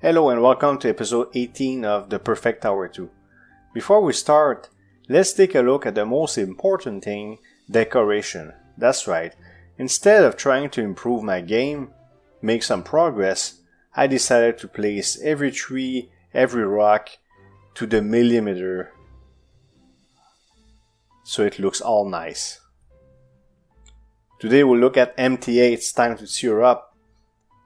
Hello and welcome to episode 18 of The Perfect Tower 2. Before we start, let's take a look at the most important thing, decoration. That's right, instead of trying to improve my game, make some progress, I decided to place every tree, every rock to the millimeter so it looks all nice. Today we'll look at MT8, it's time to tear up.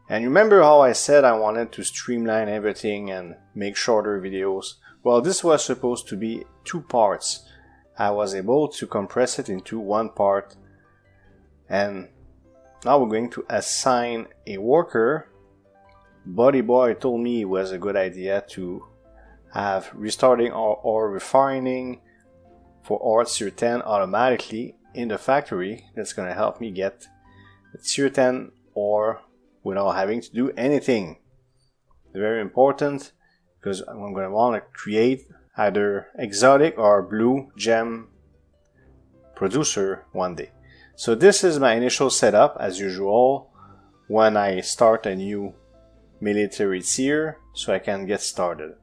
And remember how I said I wanted to streamline everything and make shorter videos? Well, this was supposed to be 2 parts. I was able to compress it into 1 part. And now we're going to assign a worker. Buddy Boy told me it was a good idea to have restarting or refining for ore tier 10 automatically in the factory. That's going to help me get the tier 10 ore without having to do anything. Very important, because I'm going to want to create either exotic or blue gem producer one day. So this is my initial setup as usual when I start a new military tier so I can get started.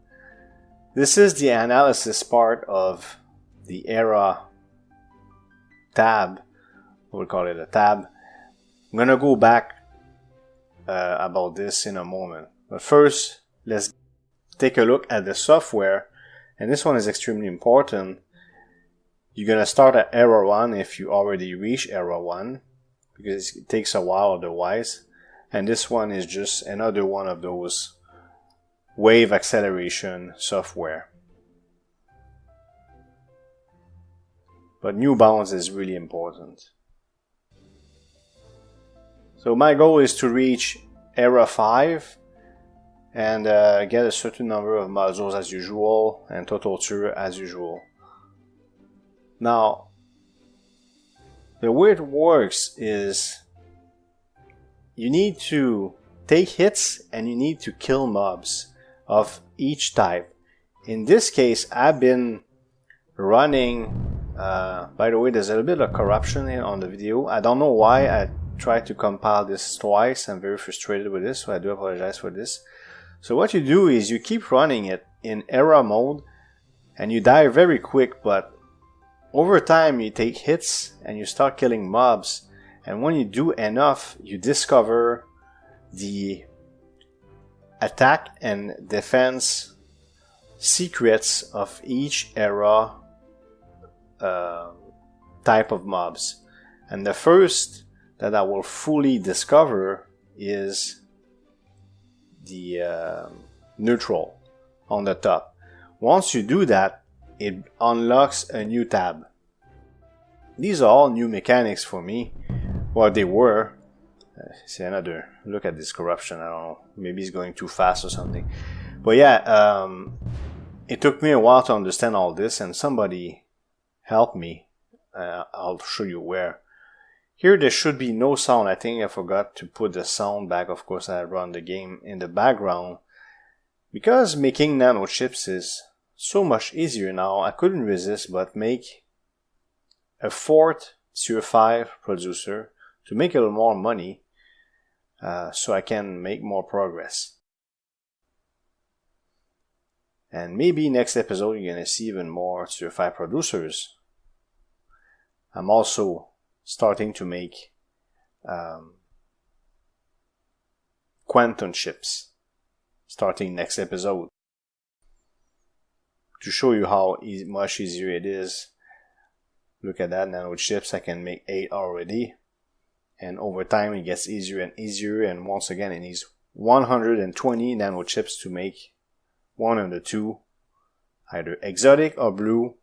This is the analysis part of the Era tab. We'll call it a tab. I'm going to go back about this in a moment. But first, let's take a look at the software. And this one is extremely important. You're going to start at Era 1 if you already reach Era 1, because it takes a while otherwise. And this one is just another one of those wave acceleration software. But new bounds is really important. So my goal is to reach Era 5 and get a certain number of modules as usual and total tier as usual. Now, the way it works is you need to take hits and you need to kill mobs of each type. In this case, I've been running, by the way, there's a little bit of corruption on the video. I don't know why I tried to compile this twice. I'm very frustrated with this, so I do apologize for this. So what you do is you keep running it in Era mode and you die very quick, but over time you take hits and you start killing mobs, and when you do enough you discover the attack and defense secrets of each Era type of mobs. And the first that I will fully discover is the neutral on the top. Once you do that, it unlocks a new tab. These are all new mechanics for me. Well, they were. See another look at this corruption. I don't know. Maybe it's going too fast or something. But yeah, it took me a while to understand all this, and somebody helped me. I'll show you where. Here there should be no sound. I think I forgot to put the sound back. Of course, I run the game in the background. Because making nano chips is so much easier now, I couldn't resist but make a 4th tier 5 producer to make a little more money, so I can make more progress. And maybe next episode you're gonna see even more tier 5 producers. I'm also starting to make quantum chips starting next episode to show you how much easier it is. Look at that, nano chips. I can make 8 already, and over time it gets easier and easier, and once again it needs 120 nano chips to make one of the 2, either exotic or blue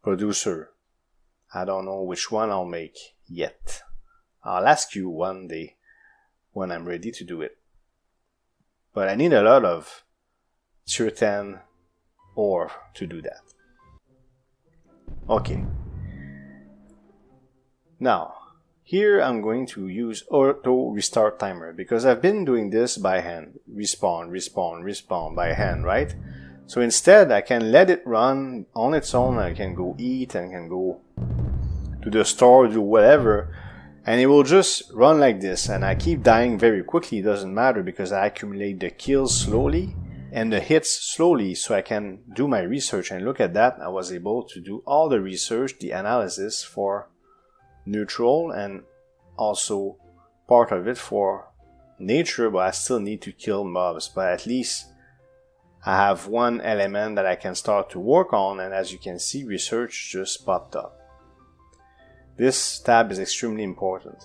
producer. I don't know which one I'll make yet. I'll ask you one day when I'm ready to do it. But I need a lot of tier 10 ore to do that. Okay. Now, here I'm going to use auto restart timer because I've been doing this by hand. Respawn by hand, right? So instead I can let it run on its own. I can go eat and can go to the store, do whatever, And it will just run like this, and I keep dying very quickly. It doesn't matter because I accumulate the kills slowly and the hits slowly, so I can do my research. And look at that, I was able to do all the research, the analysis for neutral, and also part of it for nature, but I still need to kill mobs. But at least I have one element that I can start to work on, and as you can see, research just popped up. This tab is extremely important.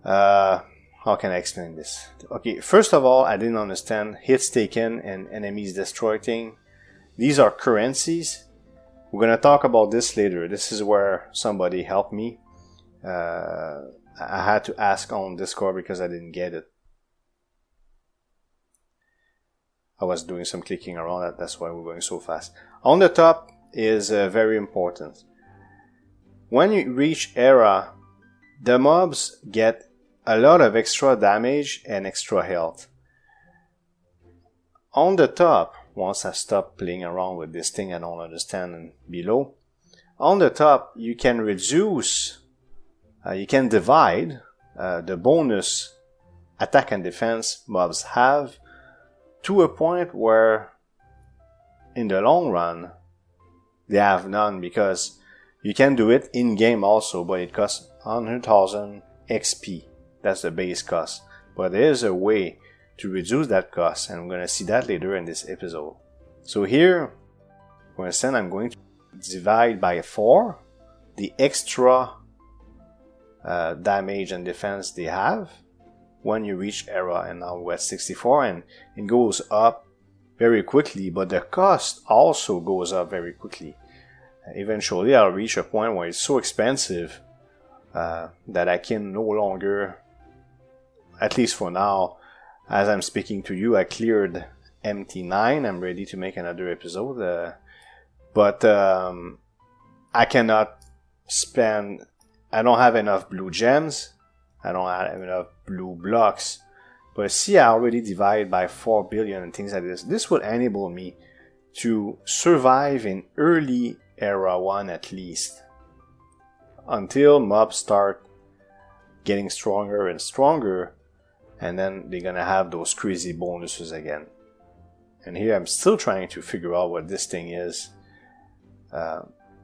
How can I explain this? Okay, first of all, I didn't understand hits taken and enemies destroyed thing. These are currencies. We're gonna talk about this later. This is where somebody helped me. I had to ask on Discord because I didn't get it. I was doing some clicking around, that's why we're going so fast. On the top is very important. When you reach Era, the mobs get a lot of extra damage and extra health. On the top, once I stop playing around with this thing I don't understand and below, on the top you can reduce, you can divide the bonus attack and defense mobs have to a point where in the long run they have none, because you can do it in-game also, but it costs 100,000 XP. That's the base cost. But there is a way to reduce that cost, and I'm going to see that later in this episode. So here, for instance, I'm going to divide by 4 the extra damage and defense they have when you reach Era, and now we're at 64, and it goes up very quickly, but the cost also goes up very quickly. Eventually I'll reach a point where it's so expensive that I can no longer, at least for now, as I'm speaking to you, I cleared MT9, I'm ready to make another episode, but I cannot spend, I don't have enough blue gems, I don't have enough blue blocks, but see, I already divide by 4 billion and things like this. This will enable me to survive in early Era 1 at least, until mobs start getting stronger and stronger, and then they're gonna have those crazy bonuses again. And here I'm still trying to figure out what this thing is.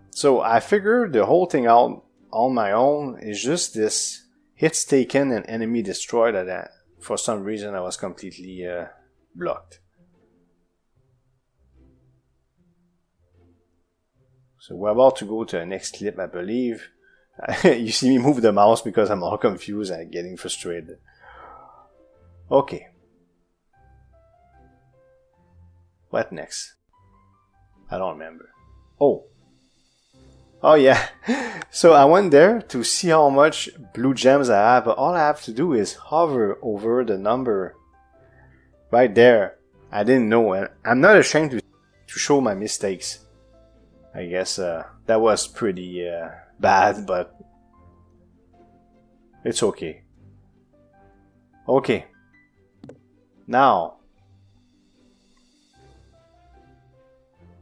So I figured the whole thing out on my own. Is just this hits taken and enemy destroyed that for some reason I was completely blocked. So we're about to go to the next clip, I believe. You see me move the mouse because I'm all confused and getting frustrated. Okay. What next? I don't remember. Oh yeah. So I went there to see how much blue gems I have, but all I have to do is hover over the number right there. I didn't know, and I'm not ashamed to show my mistakes. I guess that was pretty bad, but it's okay. Okay. Now,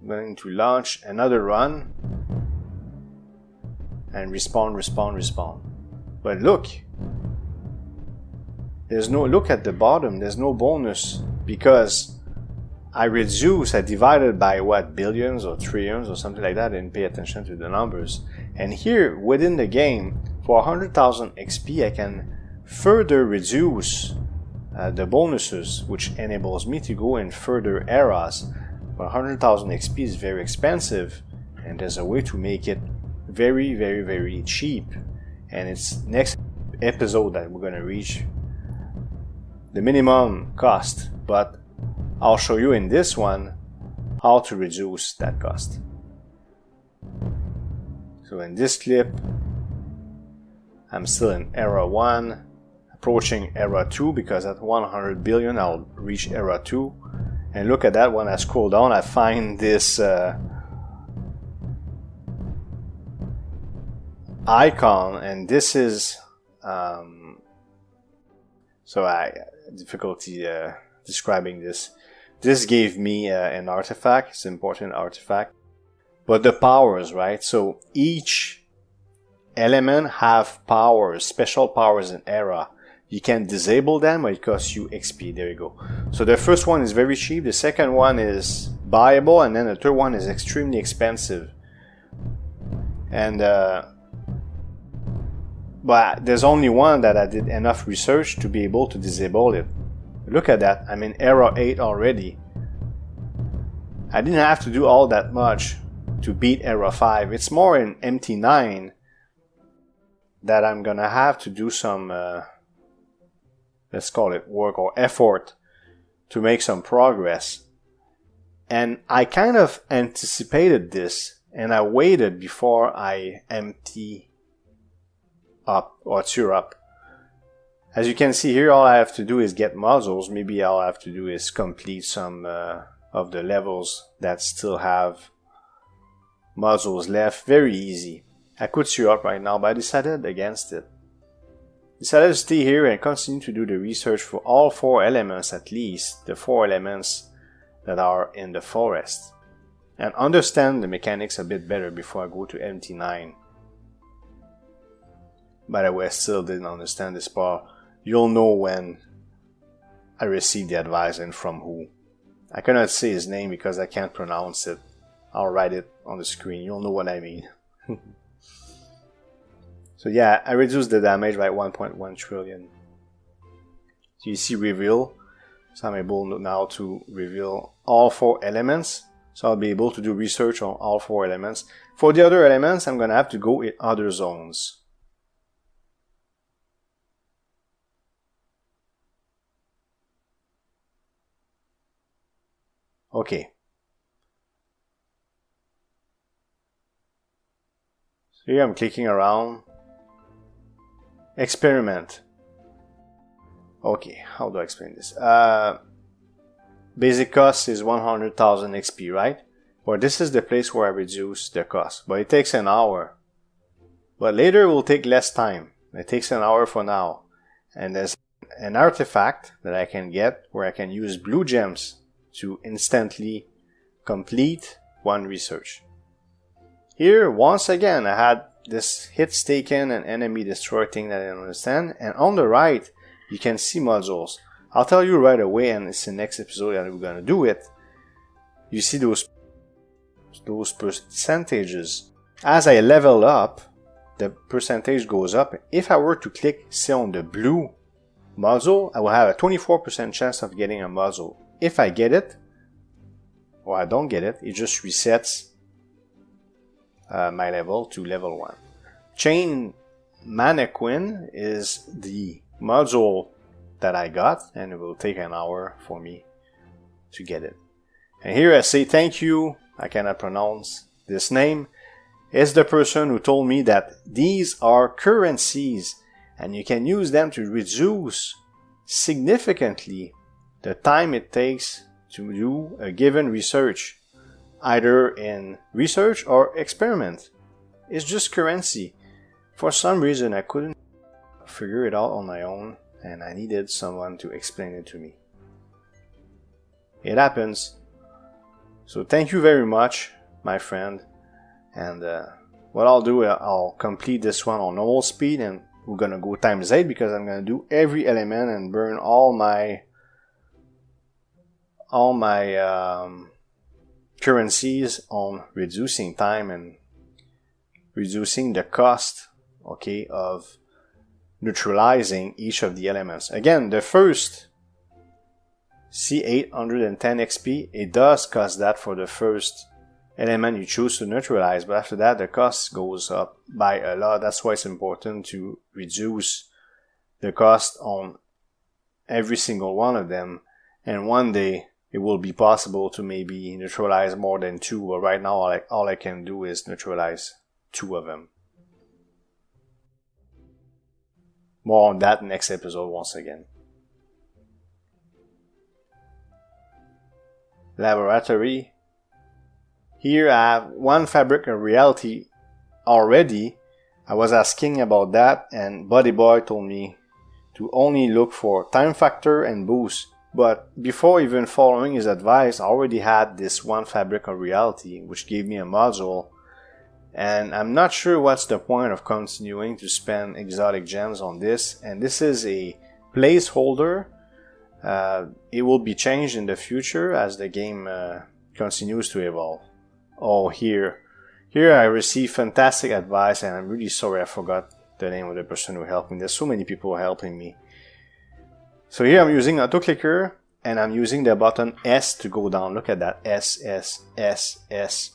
I'm going to launch another run and respawn. But look, there's no, look at the bottom, there's no bonus because I divided by what, billions or trillions or something like that. I didn't pay attention to the numbers. And here within the game, for 100,000 XP, I can further reduce the bonuses, which enables me to go in further eras. But 100,000 XP is very expensive, and there's a way to make it very, very, very cheap. And it's next episode that we're gonna reach the minimum cost, but I'll show you in this one how to reduce that cost. So in this clip, I'm still in Era 1, approaching Era 2, because at 100 billion I'll reach Era 2. And look at that, when I scroll down I find this icon, and this is difficulty describing this. This gave me an artifact. It's an important artifact, but the powers, right? So each element have powers, special powers in Era. You can disable them, but it costs you XP. There you go. So the first one is very cheap, the second one is buyable, and then the third one is extremely expensive. And but there's only one that I did enough research to be able to disable it. Look at that, I'm in Era 8 already. I didn't have to do all that much to beat Era 5. It's more in MT9 that I'm gonna have to do some let's call it work or effort to make some progress. And I kind of anticipated this, and I waited before I empty up or tear up. As you can see here, all I have to do is get muzzles. Maybe all I have to do is complete some of the levels that still have muzzles left. Very easy. I could tear up right now, but I decided against it. Decided to stay here and continue to do the research for all 4 elements, at least the 4 elements that are in the forest, and understand the mechanics a bit better before I go to MT9. By the way, I still didn't understand this part. You'll know when I received the advice and from who. I cannot say his name because I can't pronounce it. I'll write it on the screen. You'll know what I mean. So yeah, I reduced the damage by 1.1 trillion. So you see reveal. So I'm able now to reveal all 4 elements. So I'll be able to do research on all 4 elements. For the other elements, I'm gonna have to go in other zones. Okay. So here I'm clicking around. Experiment. Okay, how do I explain this? Basic cost is 100,000 XP, right? Well, this is the place where I reduce the cost, but it takes an hour. But later it will take less time. It takes an hour for now. And there's an artifact that I can get where I can use blue gems to instantly complete one research. Here, once again, I had this hits taken and enemy destroyed thing that I didn't understand. And on the right, you can see modules. I'll tell you right away, and it's the next episode that we're gonna do it. You see those percentages. As I level up, the percentage goes up. If I were to click, say, on the blue module, I will have a 24% chance of getting a module. If I get it, or I don't get it, it just resets my level to level 1. Chain Mannequin is the module that I got, and it will take an hour for me to get it. And here I say thank you. I cannot pronounce this name. It's the person who told me that these are currencies and you can use them to reduce significantly the time it takes to do a given research, either in research or experiment. It's just currency. For some reason I couldn't figure it out on my own, and I needed someone to explain it to me. It happens. So thank you very much, my friend. And what I'll do, I'll complete this one on normal speed, and we're gonna go times 8 because I'm gonna do every element and burn all my currencies on reducing time and reducing the cost, okay, of neutralizing each of the elements. Again, the first C810 XP, it does cost that for the first element you choose to neutralize, but after that the cost goes up by a lot. That's why it's important to reduce the cost on every single one of them, and one day it will be possible to maybe neutralize more than 2, but right now all I can do is neutralize 2 of them. More on that next episode once again. Laboratory. Here I have one fabric of reality already. I was asking about that, and Buddy Boy told me to only look for time factor and boost. But before even following his advice, I already had this one fabric of reality, which gave me a module. And I'm not sure what's the point of continuing to spend exotic gems on this. And this is a placeholder. It will be changed in the future as the game continues to evolve. Oh, here I received fantastic advice, and I'm really sorry I forgot the name of the person who helped me. There's so many people helping me. So here I'm using auto clicker, and I'm using the button S to go down. Look at that, S, S, S, S.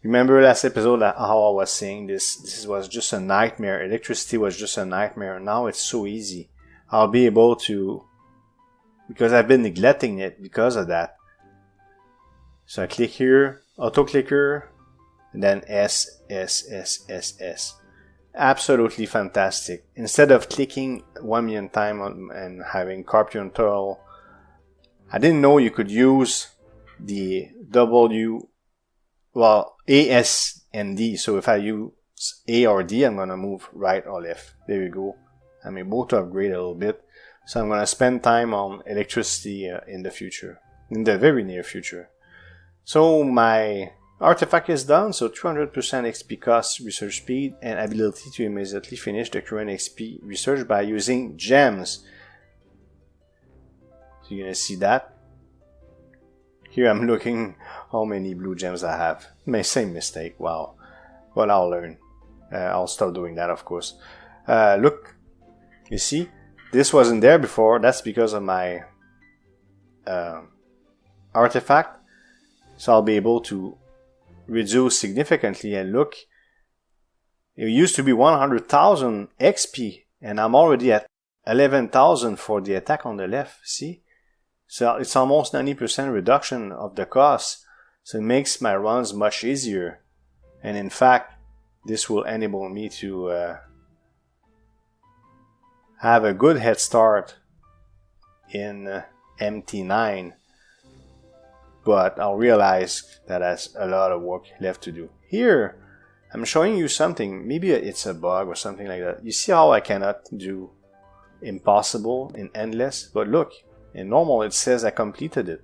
Remember last episode how I was saying this was just a nightmare. Electricity was just a nightmare. Now it's so easy. I'll be able to, because I've been neglecting it because of that. So I click here, auto clicker, and then S, S, S, S, S. Absolutely fantastic. Instead of clicking 1 million times and having Carpion Turtle, I didn't know you could use the A, S, and D. So if I use A or D, I'm going to move right or left. There we go. I'm able to upgrade a little bit. So I'm going to spend time on electricity in the future. In the very near future. So my artifact is done. So 200% XP cost, research speed, and ability to immediately finish the current XP research by using gems. So you're going to see that. Here I'm looking how many blue gems I have. Same mistake. Wow. Well, I'll learn. I'll stop doing that, of course. Look. You see? This wasn't there before. That's because of my artifact. So I'll be able to reduce significantly. And look. It used to be 100,000 XP. And I'm already at 11,000 for the attack on the left. See? So it's almost 90% reduction of the cost. So it makes my runs much easier. And in fact, this will enable me to have a good head start in MT9. But I'll realize that there's a lot of work left to do. Here, I'm showing you something. Maybe it's a bug or something like that. You see how I cannot do impossible in endless? But look. In normal, it says I completed it.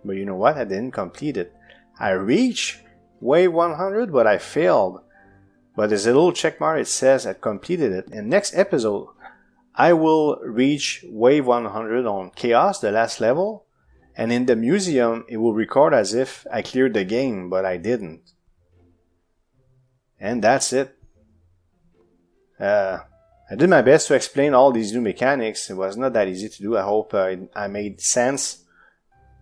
But you know what? I didn't complete it. I reached wave 100, but I failed. But there's a little check mark. It says I completed it. In next episode, I will reach wave 100 on Chaos, the last level. And in the museum, it will record as if I cleared the game, but I didn't. And that's it. I did my best to explain all these new mechanics. It was not that easy to do. I hope I made sense.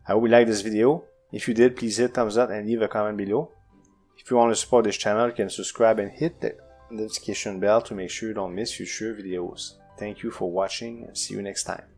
I hope you liked this video. If you did, please hit thumbs up and leave a comment below. If you want to support this channel, you can subscribe and hit the notification bell to make sure you don't miss future videos. Thank you for watching and see you next time.